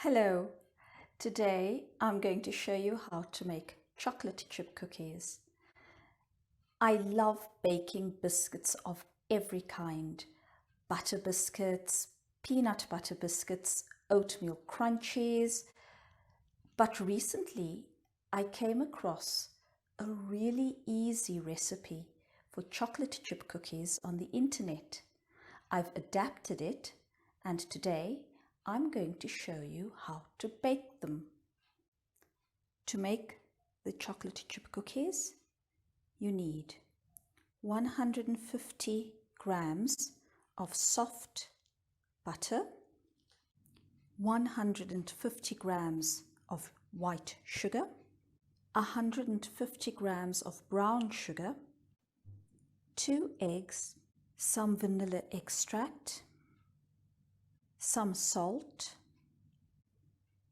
Hello, today I'm going to show you how to make chocolate chip cookies. I love baking biscuits of every kind. Butter biscuits, peanut butter biscuits, oatmeal crunchies. But recently I came across a really easy recipe for chocolate chip cookies on the internet. I've adapted it and today I'm going to show you how to bake them. To make the chocolate chip cookies, you need 150 grams of soft butter, 150 grams of white sugar, 150 grams of brown sugar, 2 eggs, some vanilla extract, some salt,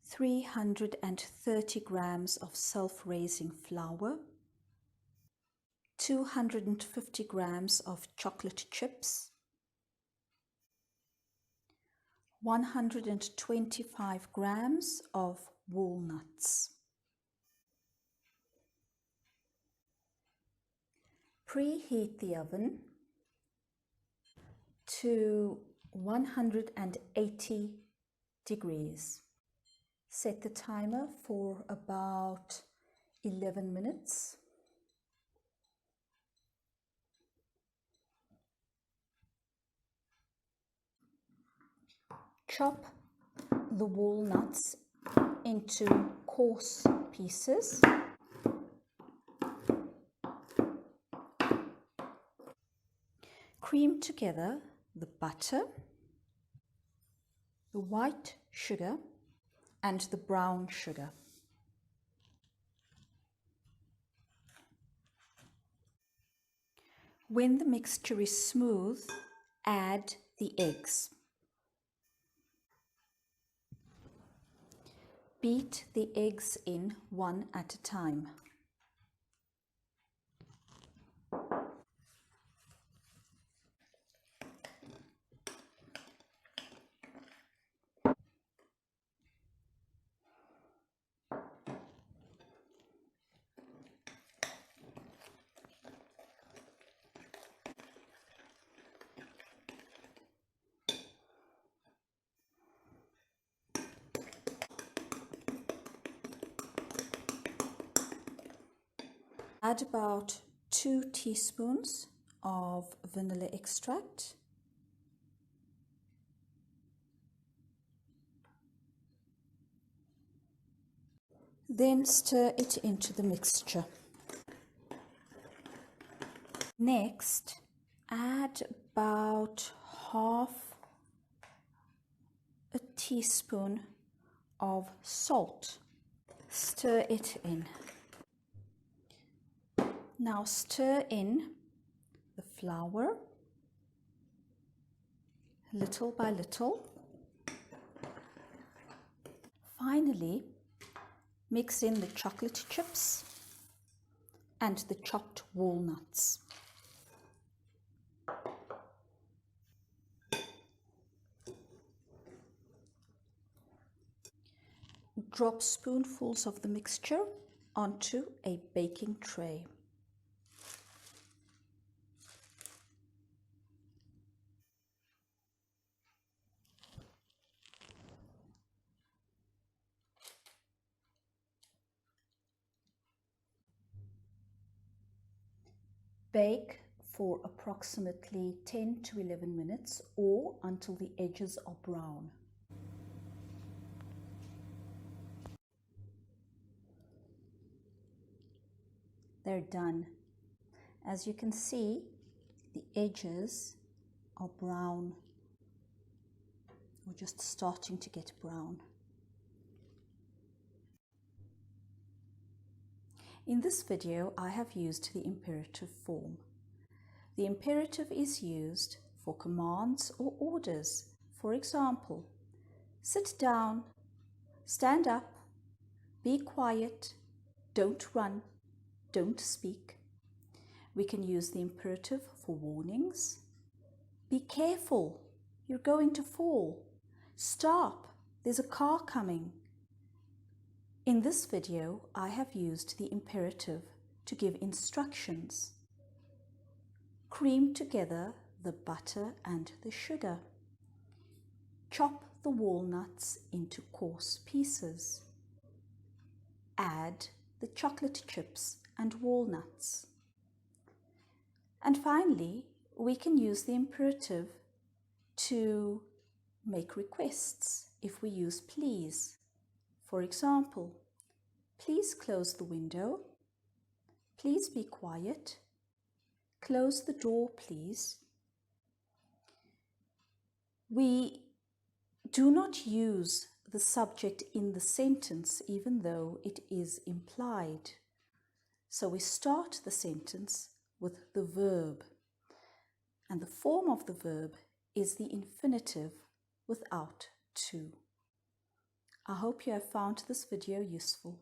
330 grams of self-raising flour, 250 grams of chocolate chips, 125 grams of walnuts. Preheat the oven to 180 degrees. Set the timer for about 11 minutes. Chop the walnuts into coarse pieces. Cream together the butter, the white sugar, and the brown sugar. When the mixture is smooth, add the eggs. Beat the eggs in one at a time. Add about 2 teaspoons of vanilla extract. Then stir it into the mixture. Next, add about half a teaspoon of salt. Stir it in. Now stir in the flour little by little. Finally, mix in the chocolate chips and the chopped walnuts. Drop spoonfuls of the mixture onto a baking tray. Bake for approximately 10 to 11 minutes or until the edges are brown. They're done. As you can see, the edges are brown or just starting to get brown. In this video, I have used the imperative form. The imperative is used for commands or orders. For example, sit down, stand up, be quiet, don't run, don't speak. We can use the imperative for warnings. Be careful, you're going to fall. Stop, There's a car coming. In this video, I have used the imperative to give instructions. Cream together the butter and the sugar. Chop the walnuts into coarse pieces. Add the chocolate chips and walnuts. And finally, we can use the imperative to make requests if we use please. For example, please close the window. Please be quiet. Close the door, please. We do not use the subject in the sentence even though it is implied. So we start the sentence with the verb, and the form of the verb is the infinitive without to. I hope you have found this video useful.